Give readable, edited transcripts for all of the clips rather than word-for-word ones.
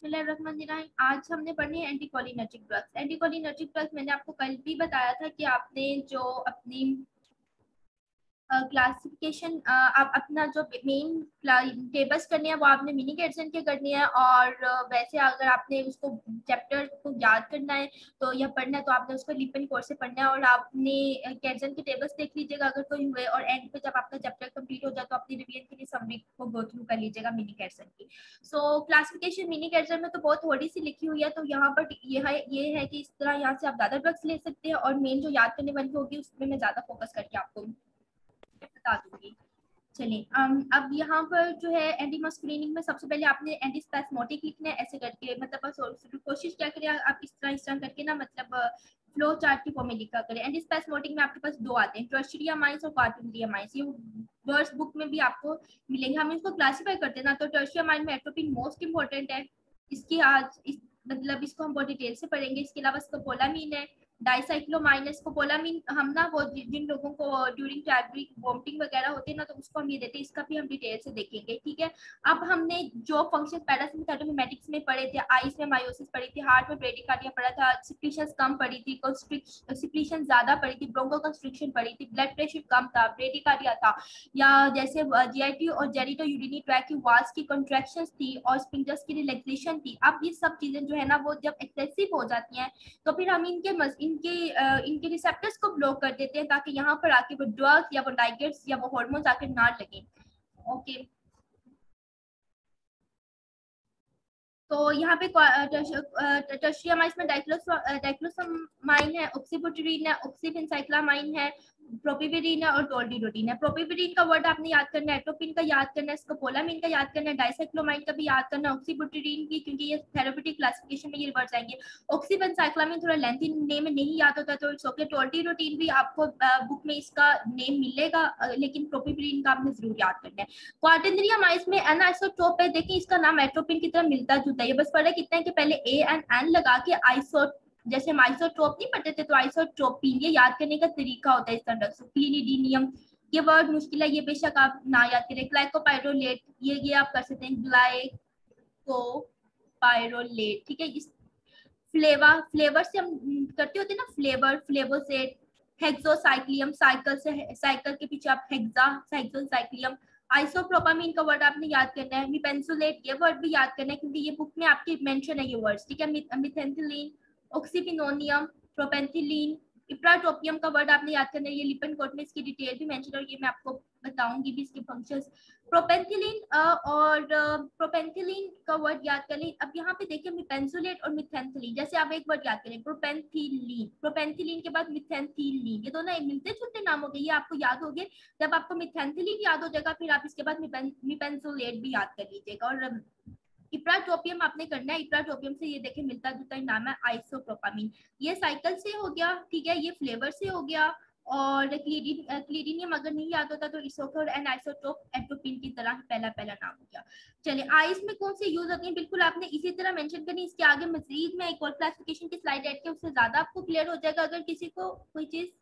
बिस्मिल्लाहिर्रहमानिर्रहीम। आज हमने पढ़नी है एंटीकोलिनर्जिक ड्रग्स। एंटीकोलिनर्जिक ड्रग्स मैंने आपको कल भी बताया था कि आपने जो अपनी क्लासिफिकेशन आप अपना जो मेन टेबल्स करने हैं वो आपने मिनी कैटसन के करनी है। और वैसे अगर आपने उसको चैप्टर को याद करना है तो या पढ़ना है तो आपने उसको लिपन कोर्स से पढ़ना है। और आपने कैटसन के टेबल्स देख लीजिएगा अगर कोई हुए, और एंड पे जब आपका चैप्टर कंप्लीट हो जाए तो अपनी रिवीजन के लिए समरी को गो थ्रू कर लीजिएगा मिनी कैटसन की। सो क्लासिफिकेशन मिनी कैटसन में तो बहुत थोड़ी सी लिखी हुई है, तो यहाँ पर ये है कि इस तरह यहाँ से आप ज्यादा ड्रग्स ले सकते हैं, और मेन जो याद करने वाली होगी उसमें मैं ज्यादा फोकस करके आपको बता दूंगी। चलिए अब यहाँ पर जो है एंटी मस्कुलिनिक में सबसे पहले आपने एंटी स्पैस्मोटिक लिखना है ऐसे करके, मतलब बस कोशिश क्या करें आप इस तरह करके ना, मतलब फ्लो चार्ट की फॉर्म में लिखा करें। एंटी स्पैस्मोटिक में आपके पास दो आते हैं, टर्शियमाइंस और क्वार्टरलियामाइंस। ये वर्ड्स बुक में भी आपको मिलेंगे। हम इसको क्लासीफाई करते हैं ना, तो टर्शियमाइन में एट्रोपिन मोस्ट इंपॉर्टेंट है। इसकी मतलब इसको हम बहुत डिटेल से पढ़ेंगे। इसके अलावा स्कोपोलामीन है, डाइसाइक्लोमाइन, स्कोपोलामीन हम ना वो जिन लोगों को ड्यूरिंग फैब्रिक वॉमिटिंग वगैरह होती है ना, तो उसको हम ये देते हैं। इसका भी हम डिटेल से देखेंगे, ठीक है। अब हमने जो फंक्शन पैरासिम्पथेटिक में पढ़े थे, आइस में मायोसिस पढ़ी थी, हार्ट में ब्रेडिकार्डिया पढ़ा था, सिक्रीशंस कम पड़ी थी, सिक्रीशन ज्यादा पड़ी थी, ब्रोंको कंस्ट्रिक्शन पड़ी थी, ब्लड प्रेशर कम था, ब्रेडिकार्डिया था, या जैसे जीआईटी और जेरिटो यूरिनी ट्रैक की वाल्स की कॉन्ट्रैक्शंस थी और स्पिंडल्स की रिलैक्सेशन थी। अब ये सब चीजें जो है ना वो जब एक्सेसिव हो जाती हैं तो फिर हम इनके रिसेप्टर्स को ब्लॉक कर देते हैं, ताकि यहाँ पर आके वो ड्रग्स या वो लाइगेंड्स या वो हार्मोन्स आके ना लगे। ओके, तो यहाँ पे टर्शियमाइड्स में डाइक्लोसमाइन है, ऑक्सीबुटारीन है, ऑक्सीबेंसाइक्लामाइन है, प्रोपिविरीन है और डोल्डिरोडिन है। प्रोपिविरीन का वर्ड आपने याद करना है, एट्रोपिन का याद करना है, स्कोपोलामीन का याद करना है, डाइसाइक्लोमाइन का भी याद करना है, ऑक्सीबुटारीन की, क्योंकि ये थेरेप्यूटिक क्लासिफिकेशन में ये वर्ड्स आएंगे। ऑक्सीबेंसाइक्लामाइन थोड़ा लेंथी नेम में नहीं याद होता तो इट्स ओके। डोल्डिरोडिन भी आपको बुक में इसका नेम मिलेगा, लेकिन प्रोपिविरीन का आपने जरूर याद करना है। क्वार्टेरियमाइड्स में एनाइसोटोप है, देखिए इसका नाम एट्रोपिन की तरह मिलता जुलता है, बस फर्क इतना है कि पहले ए एंड एन लगा के आइसो, जैसे हम आइसोट्रोप नहीं पढ़ते थे तो आइसोट्रोपिन, ये याद करने का तरीका होता है इस तरह से। क्लिनिडीनियम, ये वर्ड मुश्किल है, ये बेशक आप ना याद करें। ग्लाइकोपाइरोलेट, ये आप कर सकते हैं, ग्लाइकोपाइरोलेट, ठीक है। इस फ्लेवर से हम करते होते हैं ना, फ्लेवोसेट, हेक्सोसाइक्लियम, साइकिल से साइकिल के पीछे आप हेक्सा साइक्लोसाइक्लियम। आइसोप्रोपामीन का वर्ड आपने याद करना है। मिपेंसुलेट, ये वर्ड भी याद करना है क्योंकि ये बुक में आपके मेंशन है ये वर्ड्स, ठीक है। मिथेंथिलीन, ऑक्सीपिनोनियम, प्रोपेंथिलीन, इप्राटोपियम का वर्ड आपने याद करना है। ये लिपन कोट में इसकी डिटेल भी मेंशन है और ये मैं आपको बताऊंगी भी इसके फंक्शंस। प्रोपेंथिलीन और प्रोपेंथिलीन का वर्ड याद कर लें। अब यहाँ पे देखिए मिपेंसुलेट और मिथेंथिलीन, जैसे आप एक वर्ड याद करें प्रोपेंथिलीन के बाद मिथेंथिलीन, ये दोनों मिलते जुलते नाम हो गए, ये आपको याद हो गए। जब आपको मिथेंथिलीन याद हो जाएगा फिर आप इसके बाद मिपेंसुलेट भी याद कर लीजिएगा। और इप्राटोपियम आपने करना है, इप्राटोपियम से ये देखें मिलता जुलता नाम है आइसोप्रोपामीन। ये साइकिल से हो गया, ठीक है, ये फ्लेवर से हो गया। और क्लीडिनियम अगर नहीं याद होता तो इसोकर एंड आइसोटोप एट्रोपिन की तरह पहला पहला नाम हो गया। चलिए आइस में कौन से यूज होती है, बिल्कुल आपने इसी तरह मेंशन करनी। इसके आगे मजीद में एक और क्लासिफिकेशन की स्लाइड ऐड किया, उससे ज्यादा आपको क्लियर हो जाएगा। अगर किसी को कोई चीज,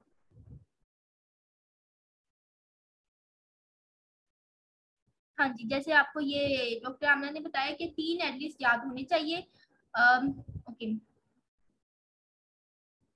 हाँ जी, जैसे आपको ये डॉक्टर आमना ने बताया कि 3 एटलीस्ट याद होने चाहिए। Okay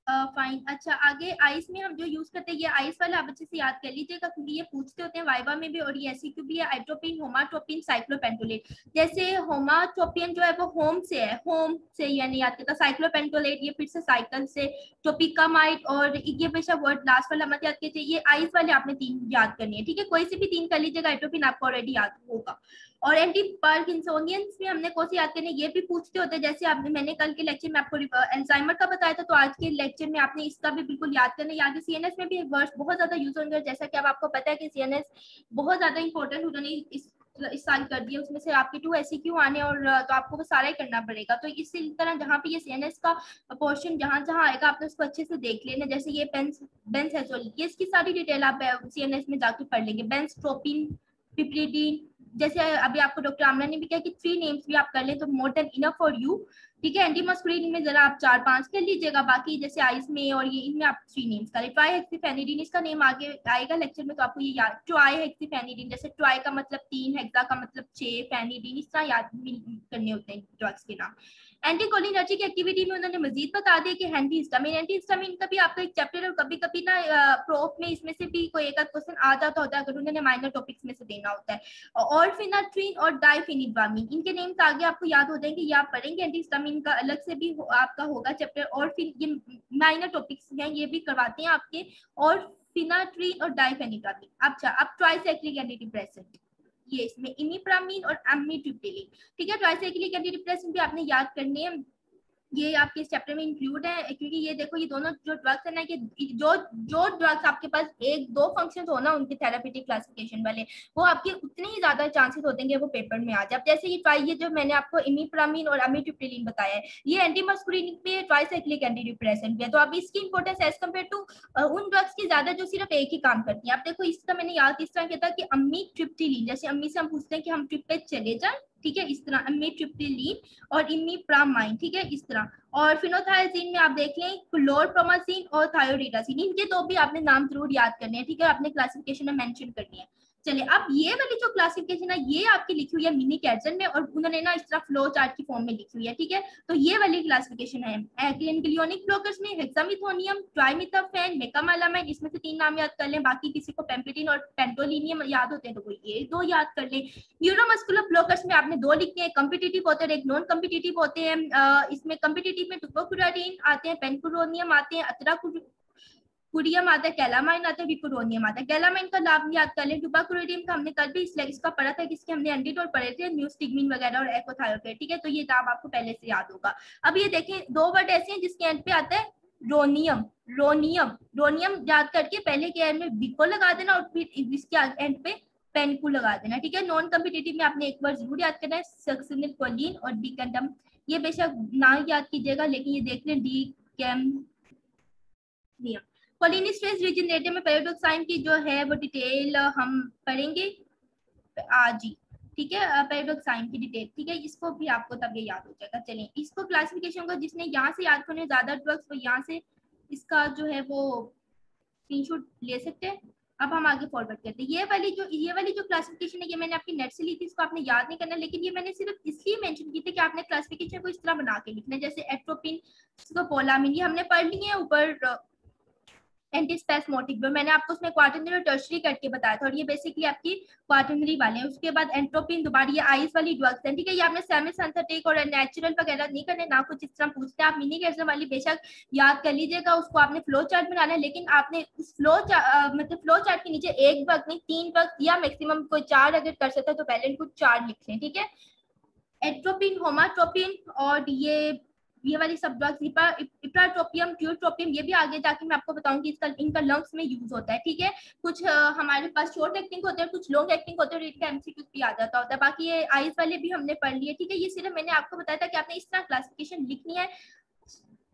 fine. अच्छा, आगे आइस में हम जो यूज करते हैं, ये आइस वाला आप अच्छे से याद कर लीजिएगा क्योंकि ये पूछते होते हैं वाइवा में भी, और ये एसक्यू भी है। आइट्रोपिन, होमाट्रोपिन, साइक्लोपेंटोलेट। जैसे होमाट्रोपिन जो है वो होम से यानी याद करता। साइक्लोपेंटोलेट ये फिर से साइकिल से। टोपिकामाइड और ये बेशक वर्ड लास्ट वाला मत याद कीजिए। ये आइस वाले आपने 3 याद करनी है, ठीक है, कोई से भी 3 कर लीजिएगा। आइट्रोपिन आपको ऑलरेडी याद होगा। और एंटी पार्किंसोनियंस में हमने कौन सी याद करनी है, ये भी पूछते होते हैं। जैसे आपने, मैंने कल के लेक्चर में आपको एल्जाइमर का बताया था, तो आज के लेक्चर में आपने इसका भी बिल्कुल याद करना है। याद है सीएनएस में भी वर्ड्स बहुत ज्यादा यूज होंगे, जैसा कि अब आपको पता है कि सीएनएस बहुत ज्यादा इंपॉर्टेंट उन्होंने इस साल कर दिया। उसमें से आपके 2 ऐसे क्यों आने, और तो आपको वो सारा ही करना पड़ेगा। तो इसी तरह जहाँ पे ये सीएनएस का पोर्शन जहाँ जहाँ आएगा आपने उसको अच्छे से देख लेना। जैसे ये बेंस ये इसकी सारी डिटेल आप सीएनएस में जाके पढ़ लेंगे। बेंस्ट्रोपिन, पिप्रिडीन, जैसे अभी आपको डॉक्टर आमना ने भी कहा कि 3 नेम्स भी आप कर लें तो more than enough for you. ठीक है। एंटीमस्कुलिन में जरा आप 4-5 कर लीजिएगा, बाकी जैसे आइस में और ये इनमें आप 3 नेम्स करें। ट्राईहेक्सीफेनिडीन इसका नेम आगे आएगा लेक्चर में, तो आपको ये याद, ट्राईहेक्सीफेनिडीन, जैसे ट्राई का मतलब 3, हेक्सा का मतलब 6, फेनिडीन, इस तरह याद करने होते हैं ड्रग्स के नाम। एंटीकोलिनर्जिक एक्टिविटी में उन्होंने मजीद बता दिया कि एंटीहिस्टामिन का भी आपका एक चैप्टर, और कभी कभी ना प्रोफ में इसमें से भी कोई एक आध क्वेश्चन आ जाता होता है अगर उन्होंने माइनर टॉपिक्स में से देना होता है। और फिनाट्रीन और डाइफिनिड्रामीन, इनके नेम्स आगे आपको याद हो जाएंगे, ये आप पढ़ेंगे। एंटीहिस्टामिन का अलग से भी आपका होगा चैप्टर, और फिर ये माइनर टॉपिक्स हैं, ये भी करवाते हैं आपके। और फिनाट्रीन और डाइफेनिड्रामीन। अच्छा, अब ट्राइसाइक्लिक एंटी डिप्रेसेंट, ये इसमें इमिप्रामीन और एमिट्रिप्टिलिन। ठीक है, ट्राइसाइक्लिक एंटी डिप्रेसेंट भी आपने याद करने हैं, ये आपके इस चैप्टर में इंक्लूड है, क्योंकि ये देखो ये दोनों जो ड्रग्स है ना, कि जो जो ड्रग्स आपके पास एक दो फंक्शंस हो ना उनके थेरापेटिक क्लासिफिकेशन वाले, वो आपके उतने ही ज्यादा चांसेस होते हैं वो पेपर में आ जाए। अब जैसे ये जो मैंने आपको इमिप्रामीन और एमिट्रिप्टिलिन बताया है, ये एंटीमस्कुलिनिक पे ट्राइसाइक्लिक एंटी डिप्रेसेंट भी है, तो अब इसकी इंपॉर्टेंस एज कम्पेयर टू उन ड्रग्स की ज्यादा जो सिर्फ एक ही काम करती है। आप देखो इसका मैंने याद इस तरह किया था कि अमीट्रिप्टिलिन, जैसे अम्मी से हम पूछते हैं कि हम ट्रिप पे चले जाए, ठीक है, इस तरह अमीट्रिप्टिलिन और इमिप्रामाइन, ठीक है, इस तरह। और फिनोथाइजीन में आप देख लें क्लोरप्रोमासिन और थायोरिडासिन, इनके तो भी आपने नाम जरूर याद करने हैं, ठीक है, आपने क्लासिफिकेशन में मेंशन करनी है। चलिए, अब ये वाली जो क्लासिफिकेशन है ये आपकी लिखी हुई है मिनी कैटसन में, और उन्होंने ना इस तरह फ्लो चार्ट की फॉर्म में लिखी हुई है, ठीक है। तो ये वाली क्लासिफिकेशन है क्लिनिक ब्लॉकर्स में हेक्सामिथोनियम, ट्राइमिथाफेन, मेकामालामाइन, इसमें से 3 नाम याद कर लें, बाकी किसी को पेम्पिटिन और पेंटोलिनियम याद होते हैं तो वो ये 2 याद कर लें। न्यूरोमस्कुलर ब्लॉकर्स में आपने 2 लिखने हैं, कम्पिटिटिव होते हैं, एक नॉन कम्पिटिटिव होते हैं। इसमें कम्पिटिटिव में टुकोकुराडीन आते हैं, पेनकुरोनियम आते हैं, अतराकुडियम आता है, कैलामाइन आता है, विकुरोनियम आता है। कैलामाइन का नाम याद कर लें। टुबाकुरिडियम का हमने कल भी इसका पढ़ा था, किसके हमने एंटीडोट पढ़े थे, न्यूस्टिग्मिन वगैरह और एकोथायोकेट, ठीक है, तो ये नाम आपको पहले से याद होगा। अब ये देखें 2 वर्ड ऐसे हैं जिसके एंड पे आता है रोनियम, रोनियम याद करके पहले के एंड में विको लगा देना और फिर इसके एंड पे पेन को लगा देना, ठीक है। नॉन कम्पिटिटिव में आपने एक बार जरूर याद करना है सक्सिनिल कोलिन और डिकैंडम, ये बेशक ना याद कीजिएगा लेकिन ये देख लें, डी कैम कोलिनिस्ट्रेस रीजनरेटिव में पैराडॉक्साइन की जो है वो डिटेल हम पढ़ेंगे आज ही, ठीक है, पैराडॉक्साइन की डिटेल, ठीक है, इसको भी आपको तब ये याद हो जाएगा। चलिए, इसको क्लासिफिकेशन को जिसने यहाँ से याद करने ज्यादा ड्रग्स, वो यहाँ से इसका जो है वो स्क्रीनशॉट ले सकते हैं। अब हम आगे फॉरवर्ड करते हैं। ये वाली जो क्लासिफिकेशन है ये मैंने आपकी नेट से ली थी, इसको आपने याद नहीं करना, लेकिन ये मैंने सिर्फ इसलिए मेंशन की थी कि आपने क्लासिफिकेशन को इस तरह बना के लिखना है, जैसे एट्रोपिन, स्कोपोलामिन, ये हमने पढ़ लिए हैं ऊपर एंटीस्पैस्मोटिक में, मैंने आपको उसमें क्वार्टरनरी और टर्शरी करके बताया था, और ये बेसिकली आपकी क्वार्टरनरी वाले हैं। उसके बाद एंट्रोपिन, दोबारा ये आइस वाली ड्रग्स हैं, ठीक है, ये आपने सेमी सिंथेटिक और नेचुरल वगैरह नहीं करने, ना कुछ इस तरह पूछते हैं आप। मिनी कैल्शियम वाली बेशक याद कर लीजिएगा, उसको आपने फ्लो चार्ट बनाना है, लेकिन आपने उस फ्लो चार्ट के नीचे एक ड्रग नहीं 3 ड्रग या मैक्सिमम कोई 4 अगर कर सकता है तो पहले इनको 4 लिख लें, ठीक है। एट्रोपिन, होमाट्रोपिन और ये वाली सब ड्रग्स, इप्राट्रोपियम, ट्यूट्रोपियम, ये भी आगे जाके मैं आपको बताऊंगी, इनका लंग्स में यूज होता है, ठीक है। कुछ हमारे पास शॉर्ट एक्टिंग होते हैं, कुछ लॉन्ग एक्टिंग होते हैं, इनका एमसीक्यू भी आ जाता होता है। बाकी ये आइस वाले भी हमने पढ़ लिए, ठीक है, ये सिर्फ मैंने आपको बताया था कि आपने इस तरह क्लासिफिकेशन लिखनी है,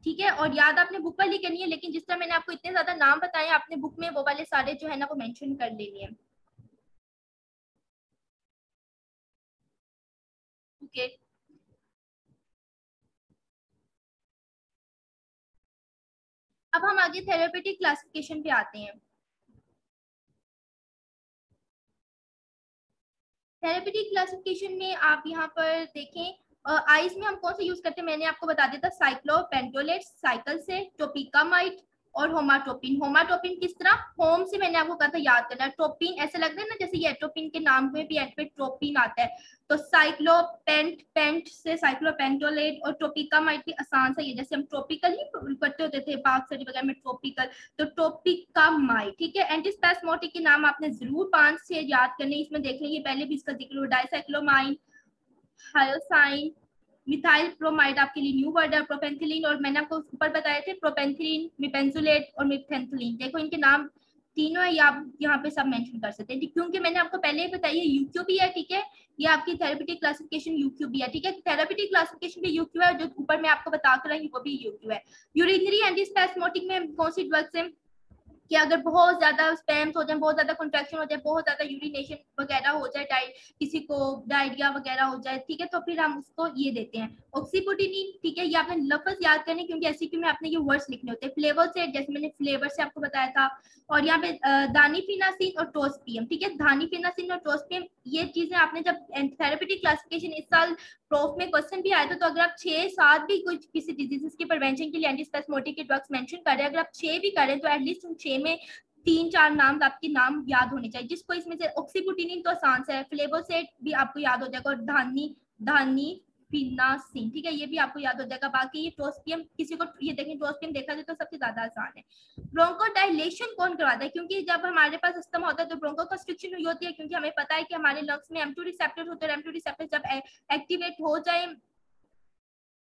ठीक है, और याद आपने बुक वाली करनी है, लेकिन जिस तरह मैंने आपको इतने ज्यादा नाम बताए, आपने बुक में वो वाले सारे जो है ना वो मेंशन कर लेनी है, ओके। अब हम आगे थेरेपेटिक क्लासिफिकेशन पे आते हैं। थेरेपेटिक क्लासिफिकेशन में आप यहाँ पर देखें, आइस में हम कौन से यूज करते हैं, मैंने आपको बता दिया था, साइक्लोपेंटोलेट साइकिल से, टोपिकामाइड और होमाटोपिन किस तरह, होम से मैंने आपको कहा था याद करना, ट्रोपिन ऐसे लग रहा है ना, जैसे ये एट्रोपिन के नाम में भी एट पे ट्रोपिन आता है, तो पेंट से साइक्लोपेंटोलेट, और टोपिकामाइड भी आसान सा, ये जैसे हम ट्रॉपिकल ही करते होते थे पाक सरी वगैरह में, ट्रॉपिकल, तो टोपिकामाइड, ठीक है। एंटीस्पैस्मोटिक के नाम आपने जरूर 5 से याद करने, इसमें देख लेंगे पहले भी इसका जिक्र, डाइसाइक्लोमाइन, हायोसाइन, मिथाइल प्रोमाइड आपके लिए न्यू वर्ड है, प्रोपेंथिलीन, और मैंने आपको ऊपर बताए थे प्रोपेंथिलीन, मिपेंजुलेट और मिथेंथिलीन, देखो इनके नाम तीनों है, आप यहाँ पे सब मेंशन कर सकते हैं, क्योंकि मैंने आपको पहले ही बताया यूक्यू भी है, ठीक है, ये आपकी थेरेपेटिक क्लासिफिकेशन यूक्यू भी है, ठीक है, थेरेपेटिक क्लासिफिकेशन भी यूक्यू है, जो ऊपर मैं आपको बता कर रही हूँ वो भी यूक्यू है। यूरिनरी एंटीस्पैस्मोटिक में कौन सी ड्रग्स है, कि अगर बहुत ज्यादा स्पैम्स हो जाए, बहुत ज्यादा कॉन्ट्रैक्शन हो जाए, बहुत ज्यादा यूरिनेशन वगैरह हो जाए, किसी को डायरिया वगैरह हो जाए, ठीक है, तो फिर हम उसको ये देते हैं ऑक्सीबुटिनिन, ठीक है। ये आपने लफ्ज याद करने, क्योंकि एससीक्यू में आपने ये वर्ड्स लिखने होते हैं। फ्लेवर से, जैसे मैंने फ्लेवर से आपको बताया था। और यहाँ पे दानीफिनासिन और टोस्पियम, ठीक है। दानीफिनासिन और टोस्पियम, ये चीजें आपने जब थेरेपेटिक क्लासिफिकेशन इस साल प्रोफ में क्वेश्चन भी आया था, तो अगर आप 6-7 भी कुछ किसी डिजीजेस के प्रिवेंशन के लिए एंटीस्पेस्मोटिक के ड्रग्स मेंशन कर रहे हैं, अगर आप 6 भी करें तो एटलीस्ट उन 6 में 3-4 नाम आपके नाम याद होने चाहिए। जिसको इसमें से ऑक्सीबुटिनिन तो आसान से है, फ्लेवोसेट भी आपको याद हो जाएगा, और धानी धानी फिनासिन, ठीक है, ये भी आपको याद हो जाएगा। बाकी ये टोस्पियम, किसी को ये देखें टोस्पियम देखा जाए तो सबसे ज्यादा आसान है। ब्रोंकोडाइलेशन कौन करवाता है? क्योंकि जब हमारे पास अस्थमा होता है तो ब्रोंको कंस्ट्रिक्शन हुई होती है, क्योंकि हमें पता है कि हमारे लंग्स में M2 रिसेप्टर होते हैं। M2 रिसेप्टर जब एक्टिवेट हो जाए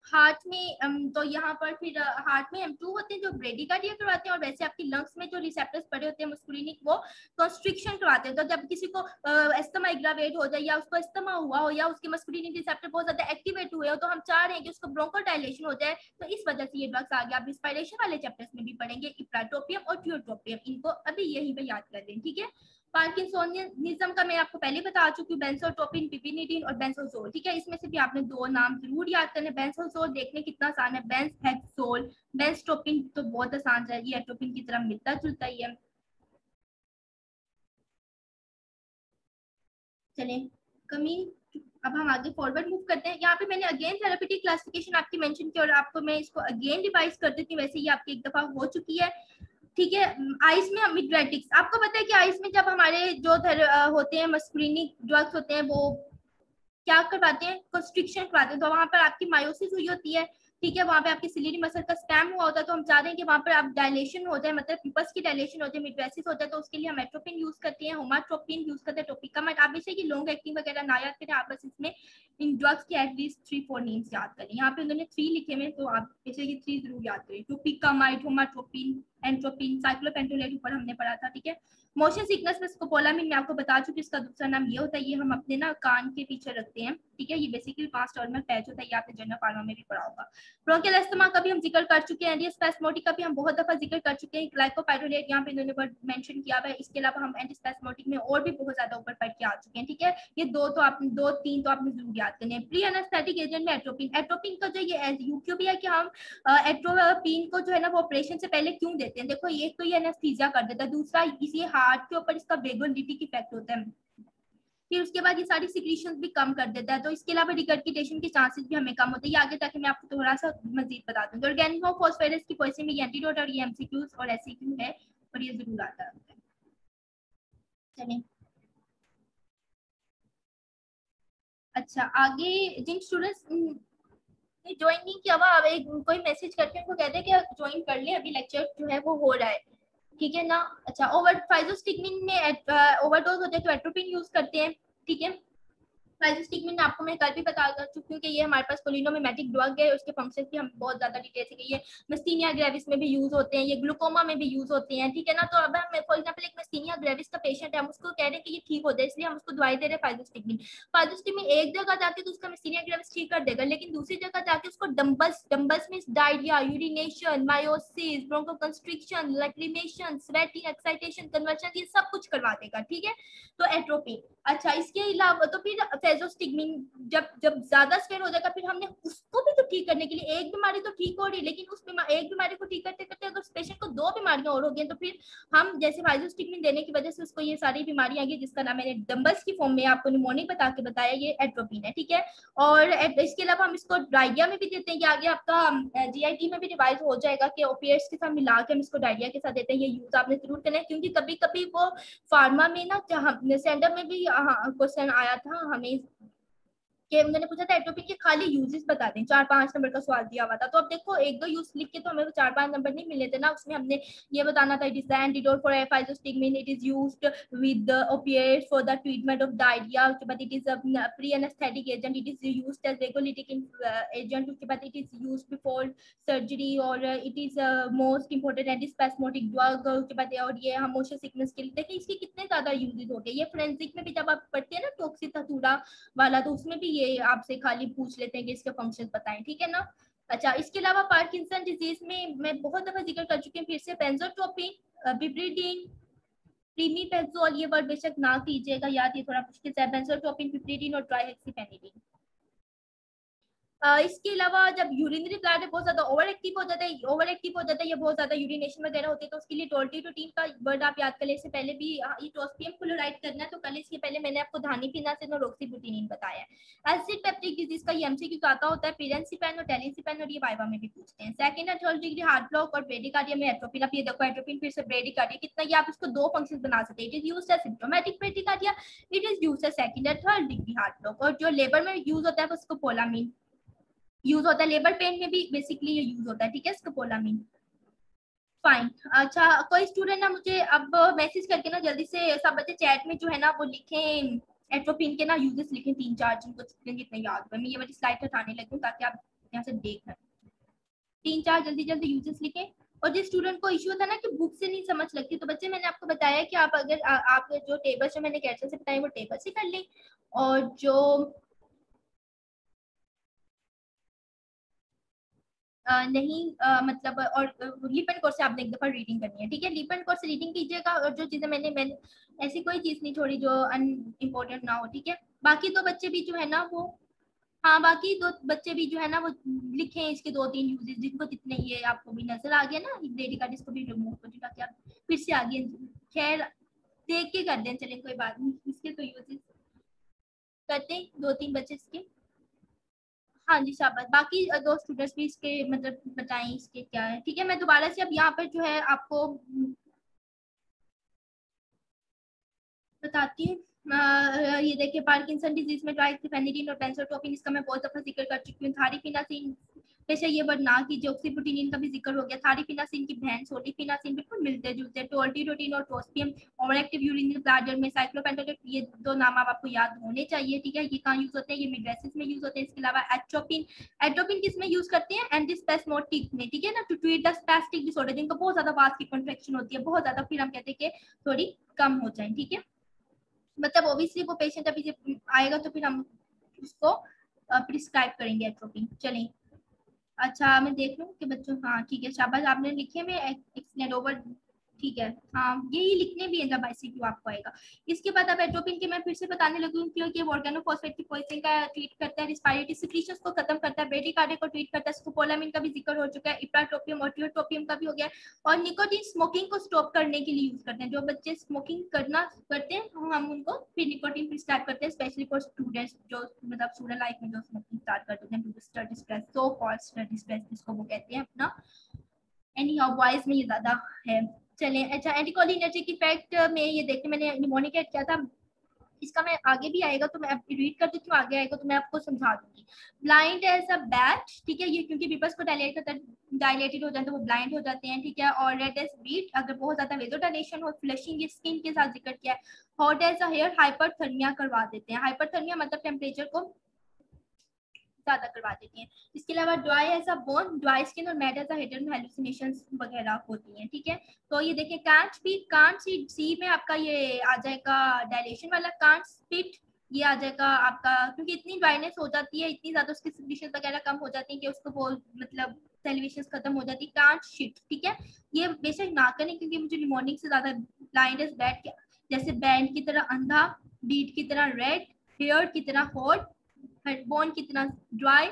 हार्ट में, तो यहाँ पर फिर हार्ट में M2 होते हैं जो ब्रेडिकार्डिया करवाते हैं, और वैसे आपकी लंग्स में जो रिसेप्टर्स पड़े होते हैं मस्कुलिनिक, वो कंस्ट्रिक्शन करवाते हैं। तो जब किसी को एस्थमा एग्रावेट हो जाए, या उसको एस्थमा हुआ हो, या उसके मस्कुलिनिक रिसेप्टर बहुत ज्यादा एक्टिवेट हुए हो, तो हम चाह रहे हैं कि उसको ब्रोंकोडाइलेशन हो जाए, तो इस वजह से ये ड्रग्स आ गया। आप रिस्पायरेशन वाले चैप्टर्स में भी पढ़ेंगे, इप्राटोपियम और ट्यूटोपियम, इनको अभी यहीं पे याद कर लें, ठीक है। पार्किंसोनिज्म का मैं आपको पहले बता चुकी हूँ, बेंजोट्रोपिन, पिपिनिडिन और बेंजोजोल, ठीक है। इसमें से भी आपने 2 नाम जरूर याद करने। बेंजोजोल देखने कितना आसान है, बेंजहेक्सोल। बेंजट्रोपिन तो बहुत आसान है, ये एट्रोपिन की तरह मिलता जुलता ही है। चले कमिंग, अब हम आगे फॉरवर्ड मूव करते हैं। यहाँ पे मैंने अगेन थेरेपेटिक क्लासिफिकेशन आपकी मेंशन की, और आपको मैं इसको अगेन रिवाइज कर देती हूँ, वैसे ये आपकी एक दफा हो चुकी है, ठीक है। आइस में मिड्रेटिक्स, आपको पता है कि आइस में जब हमारे जो होते हैं मस्कुलिनिक ड्रग्स होते हैं, वो क्या करवाते हैं, कंस्ट्रिक्शन करवाते हैं। तो वहां पर आपकी मायोसिस हुई होती है, ठीक है, वहां पे आपकी सिलियरी मसल का स्पैम हुआ होता है, तो हम चाह रहे हैं कि वहां पर आप डायलेशन हो जाए, मतलब पिपस की डायलेशन हो जाए, मिड्रेसिस हो जाए, तो उसके लिए हम एट्रोपिन यूज करते हैं, होमाट्रोपिन यूज करते हैं, टोपिकामाइड। आप बेशक की लॉन्ग एक्टिंग वगैरह ना याद करें, आप बस इसमें इन ड्रग्स की एटलीस्ट 3-4 नेम्स याद करें। यहाँ पे उन्होंने 3 लिखे हुए, तो आप बेशक की 3 जरूर याद करें। टोपिकामाइड, होमाट्रोपिन, एंट्रोपिन, साइक्लोपेंटोलेट ऊपर हमने पढ़ा था, ठीक है। मोशन सिकनेस में स्कोपोलामिन मैं आपको बता चुकी, इसका दूसरा नाम ये होता है, ये हम अपने ना कान के पीछे रखते हैं, ठीक है। ये बेसिकली 5 टर्मिनल पैच होता है, ये आपने जनरल फार्मा में भी पढ़ा होगा। ब्रोंकियल अस्थमा का भी हम जिक्र कर चुके हैं, एंटीस्पेस्मोटिक का भी हम बहुत दफा जिक्र कर चुके हैं। ग्लाइकोपाइरोलेट यहाँ पे इन्होंने मेंशन किया हुआ है। इसके अलावा हम एंटीस्पेस्मोटिक में और भी बहुत ज्यादा ऊपर पढ़ के आ चुके हैं, ठीक है। ये 2-3 तो आपने जरूर याद करने हैं। प्री एनेस्थेटिक एजेंट में एट्रोपिन, एट्रोपिन का जो ये यूक्यू भी है कि हम एट्रोपिन को जो है ना वो ऑपरेशन से पहले क्यों देते हैं। देखो, एक तो ये एनेस्थीसिया कर देता है, दूसरा इसी हार्ट के ऊपर इसका वेगोलिटिक इफेक्ट होता है, फिर उसके बाद ये सारी सिक्रीशंस भी कम कर देता है, तो इसके अलावा रिगर्गिटेशन के चांसेस भी हमें कम होते हैं। ये आगे ताकि मैं आपको थोड़ा सा मजीद बता दूं। ऑर्गेनिमोफॉस्फेरस की पोजीशन में ये एंटीडोट और ये एमसीक्यूज और एससीक्यू है, और ये जरूर आता है। चलिए, अच्छा, आगे जिन स्टूडेंट्स ने ज्वाइन नहीं किया हुआ, अब एक कोई मैसेज करके उनको कहते हैं कि ज्वाइन कर ले, अभी लेक्चर जो है वो हो रहा है, ठीक है ना। अच्छा, ओवर फाइजोस्टिग्मिन में ओवरडोज होते हैं तो एट्रोपिन यूज करते हैं, ठीक है। फाइजोस्टिग्मिन आपको मैं कल भी बता चुकी हूँ कि ये हमारे पास कोलिनोमिमेटिक ड्रग है, उसके फंक्शंस भी हम बहुत ज्यादा डिटेल से, ये मस्तीनिया ग्रेविस में भी यूज होते हैं, ये ग्लूकोमा में भी यूज होते हैं, ठीक है ना। तो अब हम फॉर एग्जांपल एक मस्तीनिया ग्रेविस का पेशेंट है, हम उसको कह रहे हैं कि ये ठीक हो जाए, इसलिए हम उसको दवाई दे रहे हैं फाइजोस्टिग्मिन। फाइजोस्टिग्मिन एक जगह जाके तो उसका मस्तीनिया ग्रेविस ठीक कर देगा, लेकिन दूसरी जगह जाके उसको डंबल्स डंबल्स में diarrhoea, urination, miosis, bronchoconstriction, lacrimation, sweating, excitation, conversion, ये सब कुछ करवा देगा, ठीक है। तो एट्रोपिन। अच्छा, इसके अलावा तो फिर फेजोस्टिग्मिन जब जब ज्यादा स्प्रेड हो जाएगा, फिर हमने उसको भी तो ठीक करने के लिए, एक बीमारी तो ठीक हो रही है, लेकिन उस एक बीमारी को ठीक करते करते अगर पेशेंट को 2 बीमारियां और हो गई, तो फिर हम जैसे फाइजोस्टिग्मिन देने की वजह से उसको ये सारी बीमारियां आ गई, जिसका नाम मैंने डंबल्स की फॉर्म में आपको निमोनिक बता के बताया, ये एट्रोपिन है, ठीक है। और इसके अलावा हम इसको डायरिया में भी देते हैं, ये आगे आपका जीआईटी में भी रिवाइज हो जाएगा कि ओपिएट्स के साथ मिला के हम इसको डायरिया के साथ देते हैं। ये यूज आपने जरूर करना है, क्योंकि कभी कभी वो फार्मा में ना, सेंटर में भी क्वेश्चन आया था हमें कि उन्होंने पूछा था एट्रोपिन के खाली यूजेस बता दें, 4-5 नंबर का सवाल दिया हुआ था। तो अब देखो, 1-2 यूज लिख के तो हमें 4-5 नंबर नहीं मिले थे ना, उसमें हमने ये बताना था, it is antidote for physostigmine, it is used with opiates for the treatment of diarrhoea, उसके बाद it is a pre anaesthetic agent, it is used as vagolytic agent, उसके बाद it is used before surgery, और it is most important antispasmodic drug, उसके बाद और ये हम मोशन सिकनेस के लिए देखिए इसके कितने ज्यादा यूजेस होते हैं। ये फोरेंसिक में भी जब आप पढ़ते हैं ना टॉक्सिथाथुरा वाला, तो उसमें भी ये आपसे खाली पूछ लेते हैं कि इसके फंक्शन बताएं, ठीक है ना। अच्छा, इसके अलावा पार्किंसन डिजीज में मैं बहुत दफा जिक्र कर चुकी हूँ, फिर से बेंजोट्रोपिन, पिपरीडीन, प्रीमीपेक्सोल, ये वर्ड बेशक ना कीजिएगा याद, ये थोड़ा मुश्किल है। बेंजोट्रोपिन, पिपरीडीन और ट्राइहेक्सिफेनिडीन। इसके अलावा जब यूरिनरी ब्लैडर बहुत ज्यादा ओवर एक्टिव हो जाता है या बहुत ज्यादा यूरिनेशन वगैरह होती है, तो उसके लिए टोल्टीटोटीन का वर्ड आप याद कर ले। इससे पहले भी ये टोस्पियम क्लोराइड करना है, तो कल इसके पहले मैंने आपको धानीफिनासिन और रोक्सीबुटिनिन बताया है। एसिड पेप्टिक डिजीज का ये एमसीक्यू आता होता है, पिरेंसिपैन और टेलिसिपैन, और ये वाइवा में भी पूछते हैं। Second and third degree heart block और ब्रेडिकार्डिया में एट्रोपिन। आप ये देखो एट्रोपिन फिर से ब्रेडिकार्डिया कितना, ये आप इसको दो फंक्शन बना सकते हैं। It is used as symptomatic bradycardia, it is used as second and third degree heart block. और जो लेबर में यूज होता है उसको पोलामीन यूज होता है, लेबर पेन में भी बेसिकली ये यूज होता है, ठीक है, स्कोपोलामीन। फाइन। अच्छा, कोई स्टूडेंट ना मुझे अब मैसेज करके ना जल्दी से सब बच्चे चैट में जो है ना वो लिखें एट्रोपिन के ना यूजेस लिखें, 3-4 जिनको जितने याद हुए। मैं ये वाली स्लाइड हटाने लगी हूँ ताकि आप यहाँ से देख लें। 3-4 जल्दी जल्दी यूजेस लिखें। और जिस स्टूडेंट को इश्यू था ना कि बुक से नहीं समझ लगती, तो बच्चे मैंने आपको बताया कि आप अगर आप जो टेबल्स जो मैंने कैसे से बताए वो टेबल से कर लें, और जो नहीं मतलब और लीप एंड कोर्स से आपने एक दफा रीडिंग करनी है, ठीक है, लीप एंड कोर्स रीडिंग कीजिएगा। और जो चीजें मैंने ऐसी कोई चीज नहीं छोड़ी जो अन इम्पोर्टेंट ना हो, ठीक है। बाकी दो बच्चे भी जो है ना वो, हाँ बाकी दो बच्चे भी जो है ना वो लिखें इसके 2-3 यूजेस, जिनको जितने ये आपको भी नजर आ गया ना डेडी कार्ड, इसको भी रिमूव कर दिया ताकि आप फिर से आगे खैर देख के कर दें, चलें कोई बात नहीं। इसके तो यूजेस करते हैं 2-3 बच्चे इसके। हाँ जी शाबाश, बाकी दो स्टूडेंट्स भी इसके मतलब बताएं इसके क्या है, ठीक है। मैं दोबारा से अब यहाँ पर जो है आपको बताती हूँ। ये देखिए पार्किंसन डिजीज में ट्राइक्सिफेनिडीन और बेंजोट्रोपिन, इसका मैं बहुत दफा जिक्र कर चुकी हूँ। थारीफिनासिन वैसे ये वर्ड ना कीजिए, ऑक्सीबुटिनिन का भी जिक्र हो गया। थारीफिनासिन की बहन सोलिफिनासिन बिल्कुल मिलते जुलते हैं। टोल्टीरोटिन और टोस्पियम ओवर एक्टिव यूरिनरी ब्लैडर में। साइक्लोपेंटाटोल, ये दो नाम आपको याद होने चाहिए, ठीक है। ये कहाँ यूज होते हैं, ये मिड्रेसिस में यूज होते हैं। इसके अलावा एट्रोपिन, एट्रोपिन किस में यूज करते हैं, एंटीस्पेस्मोटिक में, ठीक है ना, to treat the spastic disorder, जिनको बहुत ज्यादा वास की कॉन्ट्रैक्शन होती है बहुत ज्यादा, फिर हम कहते हैं कि थोड़ी कम हो जाए, ठीक है। मतलब ओबियसली वो पेशेंट अभी जब आएगा तो फिर हम उसको प्रिस्क्राइब करेंगे एट्रोपिन। चलें, अच्छा मैं देख लूँ कि बच्चों, हाँ ठीक है शाबाश, आपने लिखे में एक्सलेंट ओवर, ठीक है। हाँ यही लिखने भी है जब ICQ आपको आएगा। इसके बाद अब एट्रोपिन के मैं फिर से बताने लगी हूँ क्योंकि ऑर्गेनोफॉस्फेट की पॉइजनिंग का ट्रीट करता है, रिस्पायरेटरी सिक्रीशंस को खत्म करता है, ब्रेडिकार्डिया को ट्रीट करता है, स्कोपोलामिन का भी जिक्र हो चुका है, इप्राट्रोपियम और ट्रियोट्रोपियम का भी हो गया। और निकोटीन स्मोकिंग को स्टॉप करने के लिए यूज करते हैं। जो बच्चे स्मोकिंग करना करते हैं हम उनको फिर निकोटीन प्रिस्क्राइब करते हैं, स्पेशली फॉर स्टूडेंट्स जो मतलब स्टूडेंट लाइफ में जो स्मोकिंग स्टार्ट कर देते हैं, study stress, so called study stress जिसको वो कहते हैं अपना। एनी हाउ बॉयज में ये ज्यादा है। चलें, अच्छा एंटीकोलिनर्जिक इफेक्ट में ये देखते मैंने निमोनिक किया था, इसका मैं आगे भी आएगा तो मैं रीड कर देती हूँ, आगे आएगा तो मैं आपको समझा दूंगी। ब्लाइंड एज अ बैट, ठीक है, ये क्योंकि पीपल्स को डायलेटेड हो जाए तो वो ब्लाइंड हो जाते हैं, ठीक है। और रेड एज बीट, अगर बहुत ज्यादा वेजोडाइलेशन हो, फ्लशिंग, ये स्किन के साथ जिक्र किया है। Hot as a hare, hyperthermia करवा देते हैं। हाइपरथर्मिया मतलब टेम्परेचर को ज्यादा करवा देती हैं। इसके अलावा ड्राई ऐसा बोन, ड्राई स्किन और मैड ऐसा हेड में हेलुसिनेशंस वगैरह होती हैं, ठीक है। तो ये देखिए कांट भी, कांट सी में आपका ये आ जाएगा डायलेशन वाला, कांट स्पिट ये आ जाएगा आपका, क्योंकि इतनी ड्राइनेस हो जाती है, इतनी ज्यादा उसकी सिक्रीशंस वगैरह कम हो जाती है कि उसको वो मतलब सेलिवेशंस खत्म हो जाती है, कांट शिट, ठीक है। ये बेशक ना करें क्योंकि मुझे निमोनिक से ज्यादा ब्लाइंड एज बैड, जैसे बैंड की तरह अंधा, बीट की तरह रेड, हेयर की तरह हॉट, बोन की तरह ड्राई,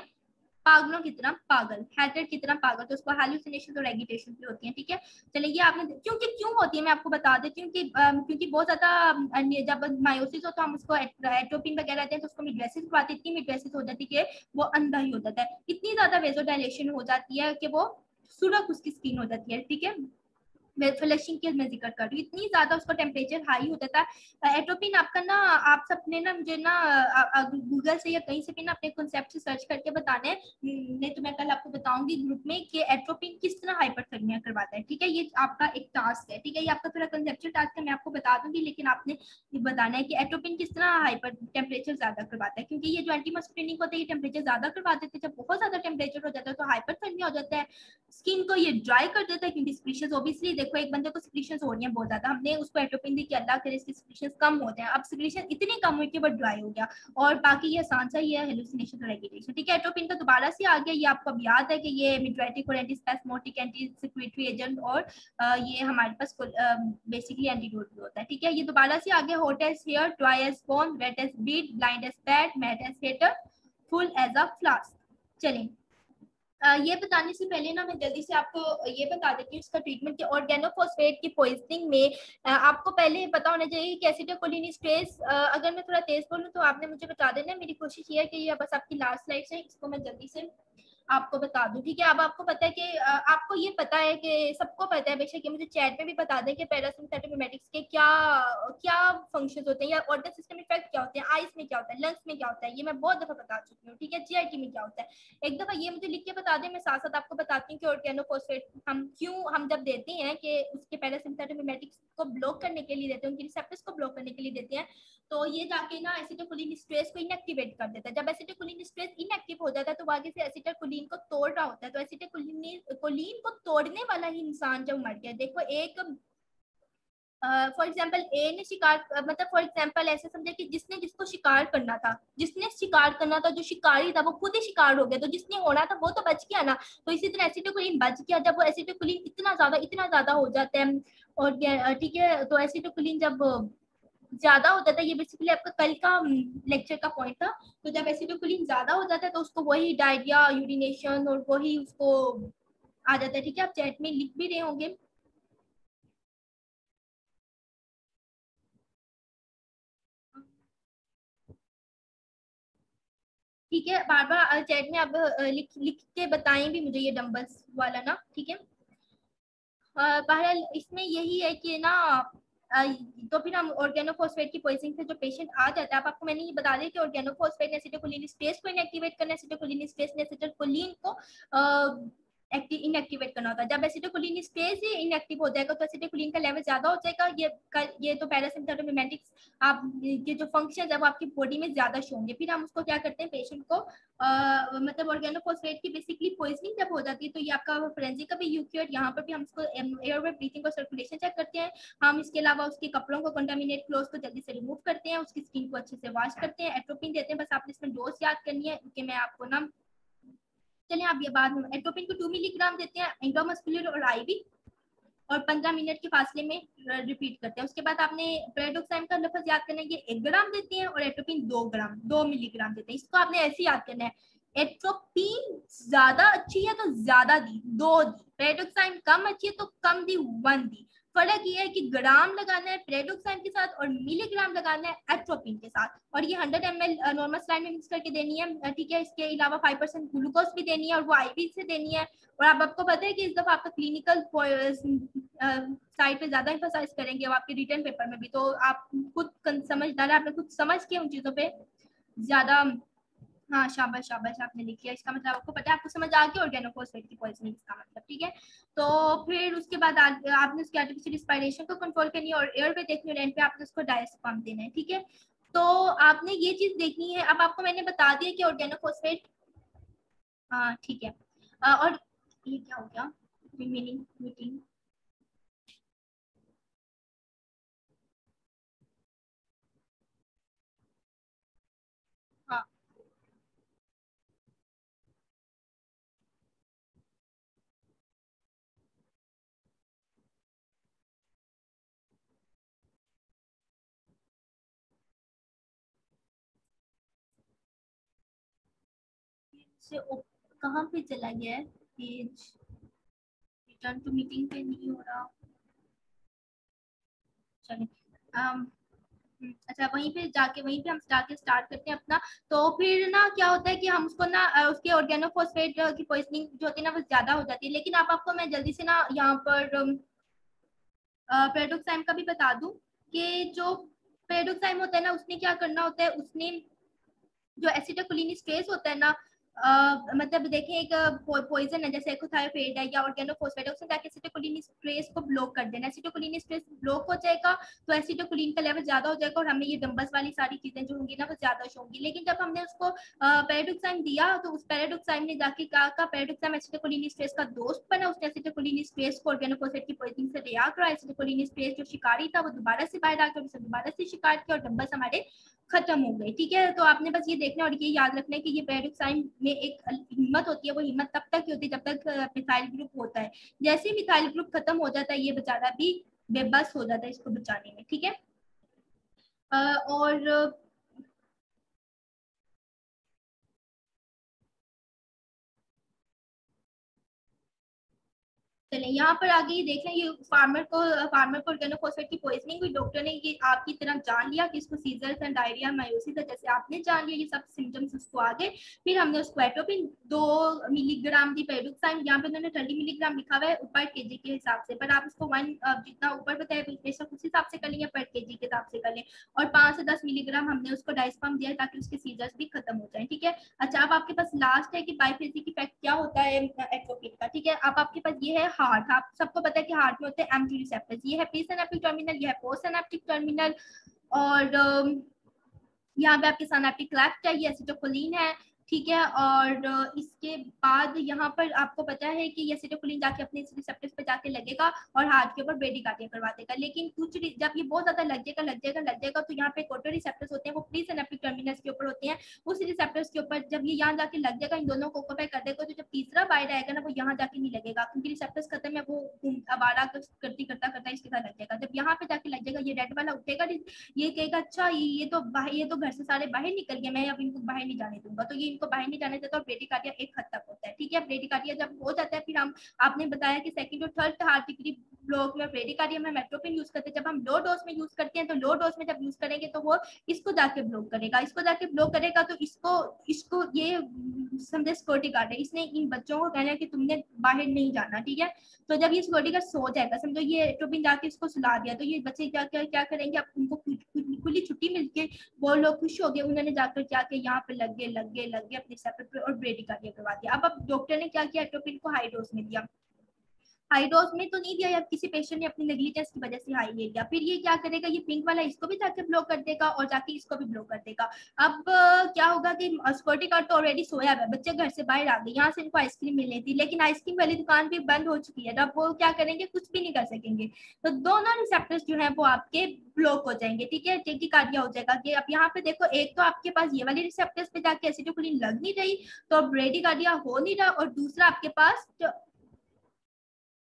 पागलों की तरह पागल, हैटेड की तरह पागल, तो उसको हेलुसिनेशन और एगिटेशन भी होती है, ठीक है। चलिए ये आपने क्योंकि क्यों होती है मैं आपको बता देती हूँ कि क्योंकि बहुत ज्यादा जब मायोसिस हो तो हम उसको एट्रोपिन वगैरह देते हैं तो उसको मिड्रेसिस करवाते, इतनी मिड्रेसिस हो जाती है कि वो अंधा ही हो जाता है, इतनी ज्यादा वेजोडाइलेशन हो जाती है कि वो सुरख उसकी स्किन हो जाती है, ठीक है। फ्लशिंग के मैं जिक्र कर रही हूँ, इतनी ज्यादा उसका टेम्परेचर हाई होता था। एट्रोपिन आपका ना, आप सबने ना मुझे ना गूगल से या कहीं से भी ना अपने कॉन्सेप्ट से सर्च करके बताना है, नहीं तो मैं कल आपको बताऊंगी ग्रुप में कि एट्रोपिन किस तरह हाइपरथर्मिया करवाता है, ठीक है। ये आपका एक टास्क है, ठीक है, ये आपका थोड़ा कंसेप्चुअल टास्क है, मैं आपको बता दूंगी, लेकिन आपने ये बताना है कि एट्रोपिन किस तरह हाइपर टेम्परेचर ज्यादा करवाता है, क्योंकि ये जो एंटीमस्क्रीनिंग होता है ये टेम्परेचर ज्यादा करवा देते हैं। जब बहुत ज्यादा टेम्परेचर हो जाता है तो हाइपरथर्मिया हो जाता है, स्किन को ये ड्राई कर देता है, क्योंकि स्पीशीज ऑब्वियसली देखो एक बंदे को सिक्रीशंस हो रही है बहुत ज्यादा, हमने उसको एट्रोपिन दी कि अल्लाह करे इसकी सिक्रीशंस कम हो जाए, अब सिक्रीशन इतनी कम हुई कि वो ड्राई हो गया, और बाकी ये आसान सा ही है हेलुसिनेशन और एगिटेशन। ठीक है, एट्रोपिन का दोबारा से आ गया, ये आपको अब याद है कि ये मिड्राइटिक और एंटीस्पैस्मोटिक एंटी सिक्रीटरी एजेंट और ये हमारे पास बेसिकली एंटीडोट भी होता है। ठीक है, ये दोबारा से आ गया, hot as hare, dry as bone, wet as beet, blind as bat, mad as hatter, full as a flask. चलें, ये बताने से पहले ना मैं जल्दी से आपको ये बता देती हूँ इसका ट्रीटमेंट कि ऑर्गेनोफॉस्फेट की पॉइजनिंग में आपको पहले पता होना चाहिए कि एसिटाइलकोलिन अगर मैं थोड़ा तेज बोलूँ तो आपने मुझे बता देना। मेरी कोशिश ये है कि ये बस आपकी लास्ट स्लाइड है, इसको मैं जल्दी से आपको बता दूं। ठीक है, अब आपको पता है कि आपको ये पता है कि सबको पता है, बेशक ये मुझे चैट में भी बता दें कि पैरासिम्पथेटिक के क्या क्या फंक्शंस होते हैं या ऑर्गन सिस्टम इफेक्ट क्या होते हैं, आइस में क्या होता है, लंग्स में क्या होता है, ये मैं बहुत दफा बता चुकी हूँ। ठीक है, जीआईटी में क्या होता है, एक दफा ये मुझे लिख के बता दें, मैं साथ साथ आपको बताती हूँ कि ऑर्गेनोफॉस्फेट हम जब देते हैं कि उसके पैरासिम्पथेटिक को ब्लॉक करने के लिए देते हैं, उनके रिसेप्टर्स को ब्लॉक करने के लिए देते हैं, तो ये जाके ना एसिटाइलकोलिन स्ट्रेस को इनएक्टिवेट कर देता है। जब एसिटाइलकोलिन स्ट्रेस इनएक्टिव हो जाता है तो आगे से एसिटाइलकोलिन को तोड़ रहा होता है, तो एसिटाइलकोलिन को तोड़ने वाला ही इंसान जब मर गया, देखो एक फॉर एग्जाम्पल ए ने शिकार मतलब फॉर एग्जाम्पल ऐसे समझे कि जिसने जिसको शिकार करना था, जिसने शिकार करना था, जो शिकारी था वो खुद ही शिकार हो गया, तो जिसने होना था वो तो बच गया ना। तो इसी तरह एसिटाइलकोलिन बच गया, जब वो एसिटाइलकोलिन इतना ज्यादा हो जाता है और ठीक है, तो एसिटाइलकोलिन जब ज्यादा हो जाता है, ये बेसिकली आपका कल का लेक्चर का पॉइंट था, तो जब एसिटाइलकोलिन ज्यादा हो जाता है तो उसको वही डायरिया, यूरिनेशन और वही उसको आ जाता है। ठीक है, आप चैट में लिख भी रहे होंगे। ठीक है, बार बार चैट में आप लिख लिख के बताएं भी मुझे ये डंबल्स वाला ना। ठीक है, बहरहाल इसमें यही है कि ना अ, तो फिर हम ऑर्गेनोफॉस्फेट की पॉइजनिंग से जो पेशेंट आ जाता है, अब आपको मैंने ये बता दिया कि ऑर्गेनोफॉस्फेट ने एसिटाइलकोलिन स्पेस को इनएक्टिवेट करना, एसिटाइलकोलिन स्पेस ने एसिटाइलकोलिन को इनएक्टिवेट करना होता है। जब एसिटाइलकोलिन स्पेस ही इनएक्टिव हो जाएगा तो एसिटाइलकोलिन का लेवल ज्यादा हो जाएगा, ये तो पैरासिम्पथेटिक आप ये जो फंक्शन है वो आपकी बॉडी में ज्यादा शो होंगे। फिर हम उसको क्या करते हैं, पेशेंट को मतलब ऑर्गेनोफॉस्फेट की बेसिकली पॉइजनिंग जब हो जाती है तो ये आपका फोरेंसिक का भी यूक्यूट, यहाँ पर भी हम उसको एयरवे ब्रीथिंग और सर्कुलेशन चेक करते हैं। हम इसके अलावा उसके कपड़ों को कंटामिनेट क्लोथ को जल्दी से रिमूव करते हैं, उसकी स्किन को अच्छे से वॉश करते हैं, एट्रोपिन देते हैं। बस आपने इसमें डोज याद करनी है क्योंकि मैं आपको ना चलिए आप ये बाद में एट्रोपिन को 2 मिलीग्राम देते हैं इंट्रामस्कुलर और आईवी, और 15 मिनट के फासले में रिपीट करते हैं। उसके बाद आपने पेरोडोक्साइम का लफ्ज याद करना है, ये 1 ग्राम देते हैं और एट्रोपिन 2 मिलीग्राम देते हैं। इसको आपने ऐसे याद करना है, एट्रोपिन ज्यादा अच्छी है तो ज्यादा दी, 2 दी, पेरोडोक्साइम कम अच्छी है तो कम दी, 1 दी। फर्क ये है कि ग्राम लगाना है पेरोडोक्साइम के साथ और मिलीग्राम लगाना है एट्रोपिन के साथ, और ये 100 ml नॉर्मल स्लाइन में मिक्स करके देनी है। ठीक है, इसके अलावा 5% ग्लूकोज भी देनी है और वो आईवी से देनी है। और अब आपको पता है कि इस दफा आपका क्लिनिकल साइड पे ज्यादा एम्फसाइज करेंगे और आपके रिटर्न पेपर में भी, तो आप खुद समझदार है, आपने खुद समझ के उन चीजों पे ज्यादा। हाँ, शाबाश शाबाश, आपने लिख लिया, इसका मतलब आपको पता है, आपको समझ आ गया ऑर्गेनोफॉस्फेट की पॉइजनिंग इसका मतलब। ठीक है, तो फिर उसके बाद आपने उसकी आर्टिफिशियल रिस्पायरेशन को कंट्रोल करनी है और एयरवे देखनी है, और एंड पे आपने उसको डायस्पाम देना है। ठीक है, तो आपने ये चीज देखनी है। अब आपको मैंने बता दिया कि ऑर्गेनोफॉस्फेट, हाँ ठीक है, और ये क्या हो गया, मीटिंग मीटिंग, हाँ से कहाँ पे चला गया है पेज, रिटर्न टू मीटिंग पे नहीं हो रहा। चलिए, अच्छा वहीं पे जाके वहीं पे हम जाके स्टार्ट करते हैं अपना। तो फिर ना क्या होता है कि हम उसको ना उसके ऑर्गेनोफॉस्फेट की पॉइजनिंग जो होती है ना वो ज्यादा हो जाती है। लेकिन आप आपको मैं जल्दी से ना यहाँ पर पेरोडोक्साइम का भी बता दूं कि जो पेरोडोक्साइम होता है ना उसने क्या करना होता है, उसने जो एसिटाइलकोलिन स्ट्रेस होता है ना मतलब देखें एक पॉइजन है जैसे एकोथायोफेट है या ऑर्गेनोफॉस्फेट है, उसने जाके एसिटोकोलिनेस्ट्रेस को ब्लॉक कर देना, एसिटोकोलिनेस्ट्रेस ब्लॉक हो जाएगा तो एसिटोकोलिन का लेवल ज्यादा हो जाएगा और हमें ये डंबल्स वाली सारी चीजें जो होंगी ना वो ज्यादा होंगी। लेकिन जब हमने उसको पैराडोक्साइम दिया तो उस पैराडोक्साइम ने जाके कहा पैराडोक्साइम एसिटोकोलिनेस्ट्रेस का दोस्त बना, उसने एसिटोकोलिनेस्ट्रेस को ऑर्गेनोफॉस्फेट की पॉइजनिंग से रिएक्ट करा, एसिटोकोलिनेस्ट्रेस जो शिकारी था वो दोबारा से बाहर आकर उसे दोबारा से शिकार किया और डंबल्स हमारे खत्म हो गई। ठीक है, तो आपने बस ये देखना और ये याद रखना है कि ये पैराडॉक्साइन में एक हिम्मत होती है, वो हिम्मत तब तक होती है जब तक मिथाइल ग्रुप होता है। जैसे ही मिथाइल ग्रुप खत्म हो जाता है ये बेचारा भी बेबस हो जाता है इसको बचाने में। ठीक है, और चले यहाँ पर आगे ये देख लें, ये फार्मर को ऑर्गेनोफॉस्फेट की पॉइजनिंग हुई, डॉक्टर ने ये आपकी तरह जान लिया कि इसको सीजर्स एंड डायरिया मायोसिस है, जैसे आपने जान लिया ये सब सिम्टम्स उसको आ गए। फिर हमने उसको एटोपिन 2 मिलीग्राम दी पेरोक्साइन, यहाँ पे उन्होंने 30 मिलीग्राम लिखा हुआ है पर केजी के हिसाब से, पर आप इसको 1 जितना ऊपर बताया बेशक उस हिसाब से कर लेंगे, पर केजी के हिसाब से कर लें। और 5 से 10 मिलीग्राम हमने उसको डाइस्पम दिया ताकि उसके सीजर्स भी खत्म हो जाए। ठीक है, अच्छा अब आपके पास लास्ट है कि बाइफेजिक इफेक्ट क्या होता है एट्रोपिन का। ठीक है, अब आपके पास ये है हार्ट, आप सबको पता है कि हार्ट में होते हैं एम्प्टी रिसेप्टर्स, ये है प्री सिनेप्टिक टर्मिनल, ये है पोस्ट सिनेप्टिक टर्मिनल। और यहाँ पे आपके सिनेप्टिक क्लेफ्ट है, ये एसिटोकोलिन है। ठीक है, और इसके बाद यहाँ पर आपको पता है कि ये एसिटोकोलिन जाके अपने रिसेप्टर्स पे जाके लगेगा और हार्ट के ऊपर ब्रेडिकार्डिया करवा देगा। लेकिन कुछ जब ये बहुत ज्यादा लग जाएगा तो यहाँ पे कोटो रिसेप्टर्स होते हैं, वो प्री सिनेप्टिक टर्मिनल्स के ऊपर होते हैं, उस रिसेप्टर्स के ऊपर जब ये यहाँ जाके लग जाएगा, इन दोनों को ऑक्यूपाई कर देगा, तो जब तीसरा बाइट आएगा ना वो यहाँ जाके नहीं लगेगा क्योंकि रिसेप्टर्स खत्म है, वो आवारा करती करता करता इसके साथ लग जाएगा। जब यहाँ पे जाके लग जाएगा ये रेड वाला उठेगा, ये कहेगा अच्छा ये तो घर से सारे बाहर निकल गए, मैं अब इनको बाहर नहीं जाने दूंगा, तो ये इनको बाहर नहीं जाने देता और ब्रेडिकार्डिया एक हद तक होता है। ठीक है, ब्रेडिकार्डिया जब हो जाता है फिर हम आपने बताया कि सेकंड और थर्ड हार्ट डिग्री ब्लॉक में ब्रेडिकार्डिया में मेट्रोपिन यूज करते हैं। जब हम लो डोज में यूज करते हैं तो लो डोज में जब यूज करेंगे तो वो इसको जाके ब्लॉक करेगा, इसको जाके ब्लॉक करेगा तो इसको इसको ये समझे सिक्योरिटी गार्ड है, इसने इन बच्चों को कहना है कि तुमने बाहर नहीं जाना। ठीक है, तो जब ये सिक्योरिटी गार्ड सो जाएगा, समझो ये एट्रोपिन जाके इसको सुला दिया, तो ये बच्चे क्या करेंगे, अब उनको खुली छुट्टी मिलके वो लोग खुश हो गए, उन्होंने जाकर जाके यहाँ पे लग गए अपने सेपरेट पे और ब्रेडिकार्डिया करवा दिया। अब डॉक्टर ने क्या किया, एट्रोपिन को हाई डोज में दिया, हाई डोज में तो नहीं दिया या किसी पेशेंट ने अपनी नेग्लिजेंस की वजह से हाई ले लिया, फिर ये क्या करेगा, ये पिंक वाला इसको भी जाके ब्लॉक कर देगा और जाके इसको भी ब्लॉक कर देगा। अब क्या होगा कि सिक्योरिटी गार्ड तो ऑलरेडी सोया हुआ है, बच्चे घर से बाहर आ गए, यहाँ से इनको आइसक्रीम मिलनी थी, लेकिन आइसक्रीम वाली दुकान भी बंद हो चुकी है, अब वो क्या करेंगे, कुछ भी नहीं कर सकेंगे, तो दोनों रिसेप्टर्स जो है वो आपके ब्लॉक हो जाएंगे। ठीक है, टेकिकार्डिया हो जाएगा। कि अब यहाँ पे देखो, एक तो आपके पास ये वाली रिसेप्टर्स पे जाके एसिटोकोलिन लग नहीं रही तो ब्रेडिकार्डिया हो नहीं रहा, और दूसरा आपके पास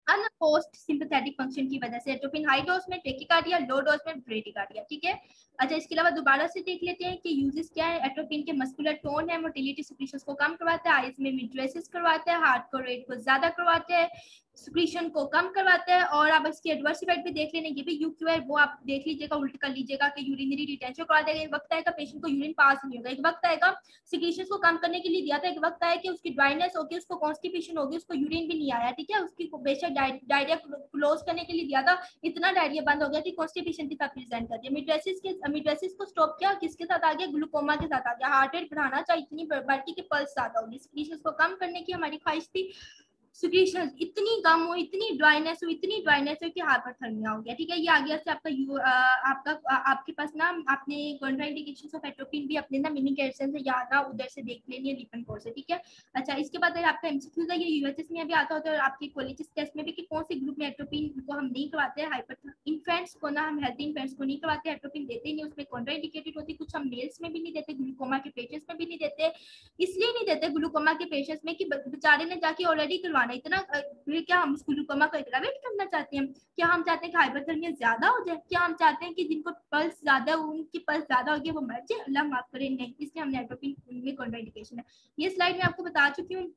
अनपोस्ट सिंपैथेटिक फंक्शन की वजह से एट्रोपिन हाई डोज में टेकिकार्डिया, लो डोज में ब्रेडिकार्डिया। ठीक है, अच्छा इसके अलावा दोबारा से देख लेते हैं कि यूजेस क्या है। एट्रोपिन के मस्कुलर टोन है, मोटिलिटी सिक्रीशंस को कम करवाता है, आईज में मिड्रेसिस करवाता है, हार्ट को रेट को ज्यादा करवाता है, सिक्रीशन को कम करवाता है। और आप इसकी एडवर्स इफेक्ट भी देख लेना, ये भी यूक्यू है, वो आप देख लीजिएगा, उल्ट कर लीजिएगा कि यूरिनरी रिटेंशन करवा देगा। एक वक्त आएगा पेशेंट को यूरिन पास नहीं होगा, एक वक्त आएगा सिक्रीशन को कम करने के लिए दिया था, एक वक्त आया कि उसकी ड्राइनेस होगी, उसको कॉन्स्टिपेशन होगी, उसको यूरिन भी नहीं आया। ठीक है, उसकी बेशक डायरिया क्लोज करने के लिए दिया था, इतना डायरिया बंद हो गया कि कॉन्स्टिपेशन के साथ प्रेजेंट कर दिया। मिड्रेसिस को स्टॉप किया, किसके साथ आ गया, ग्लूकोमा के साथ आ गया। हार्ट रेट बढ़ाना चाहिए, इतनी बढ़ती कि पल्स ज्यादा होगी, सिक्रीशन को कम करने की हमारी ख्वाहिश थी, सिक्रीशन इतनी कम हो, इतनी ड्राइनेस हो कि हाइपरथर्मिया हो गया। ठीक है, ये आ गया से आपके पास ना आपने कॉन्ट्राइंडिकेशंस ऑफ एट्रोपिन भी अपने ना मिनी कैल्शियम से याद ना उधर से देख लेनी है लिपन कोर्स से। ठीक है, अच्छा इसके बाद आपका एमसीक्यूज है, ये यूएचएस में भी आता होता है और आपके कॉलेजेस टेस्ट में भी कि कौन से ग्रुप में एट्रोपिन को हम नहीं करवाते हैं। हाइपर इन्फेंट्स को ना हम हेल्थी इन्फेंट्स को नहीं करवाते, एट्रोपिन देते नहीं, उसमें कॉन्ट्राइंडिकेटेड होती, कुछ हम मेल्स में भी नहीं देते, ग्लूकोमा के पेशेंट्स में भी नहीं देते। इसलिए नहीं देते ग्लूकोमा के पेशेंट्स में कि बेचारे ने जाके ऑलरेडी करवाना इतना, क्या हम ग्लूकोमा को एग्रावेट करना चाहते हैं, क्या हम चाहते हैं कि हाइपरथर्मिया ज्यादा हो जाए, क्या हम चाहते हैं कि जिनको पल्स ज्यादा उनकी पल्स ज्यादा होगी वो मर जाए, अल्लाह माफ करे, नहीं, इसलिए हमने एट्रोपिन में कॉन्ट्राइंडिकेशन है। ये स्लाइड में आपको बता चुकी हूँ।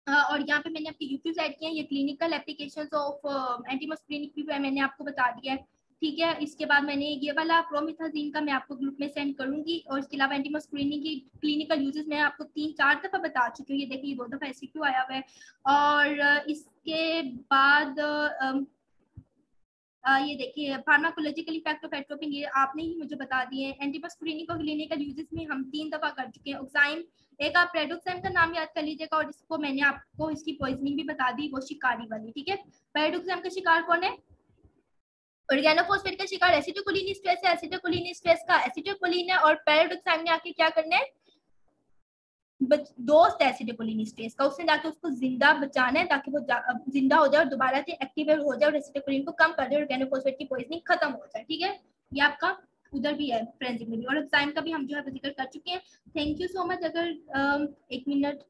और यहाँ पे मैंने आपकी यूक्यू साइड किया है, ये क्लिनिकल एप्लीकेशंस ऑफ एंटीमस्क्रीनिक भी मैंने आपको बता दिया है। ठीक है, इसके बाद मैंने ये वाला प्रोमिथाजीन का मैं आपको ग्रुप में सेंड करूंगी, और इसके अलावा एंटीमस्क्रीनिक की क्लिनिकल यूजेस मैं आपको 3-4 दफा बता चुकी हूँ, ये देखिए 2 दफा एसक्यू आया हुआ है। और इसके बाद ये देखिए फार्माकोलॉजिकल इफेक्ट ऑफ एट्रोपिन, ये आपने ही मुझे बता दिए। एंटीमस्क्रीनिक और क्लिनिकल यूजेस में हम 3 दफा कर चुके हैं। ऑक्साइम, एक आप पेरिडोक्साइम का नाम याद कर लीजिएगा, और इसको मैंने आपको इसकी पॉइजनिंग भी बता दी, वो शिकारी वाली, ठीक है। पेरिडोक्साइम का शिकार कौन है? ऑर्गेनोफॉस्फेट का शिकार एसिटिल्कोलिन स्ट्रेस है, एसिटिल्कोलिन स्ट्रेस का एसिटिल्कोलिन है, और पेरिडोक्साइम ने आके क्या करना है, दोस्त है एसिटिल्कोलिन स्ट्रेस का, उसने जाके उसको जिंदा बचाना है ताकि वो जिंदा हो जाए और दोबारा से एक्टिवेट हो जाए और एसिटिल्कोलिन को कम कर दे और ऑर्गेनोफॉस्फेट की पॉइजनिंग खत्म हो जाए, ठीक है। ये आपका उधर भी है फ्रेंजिक में भी, और एग्जाम का भी हम जो है जिक्र कर चुके हैं। Thank you so much. अगर 1 मिनट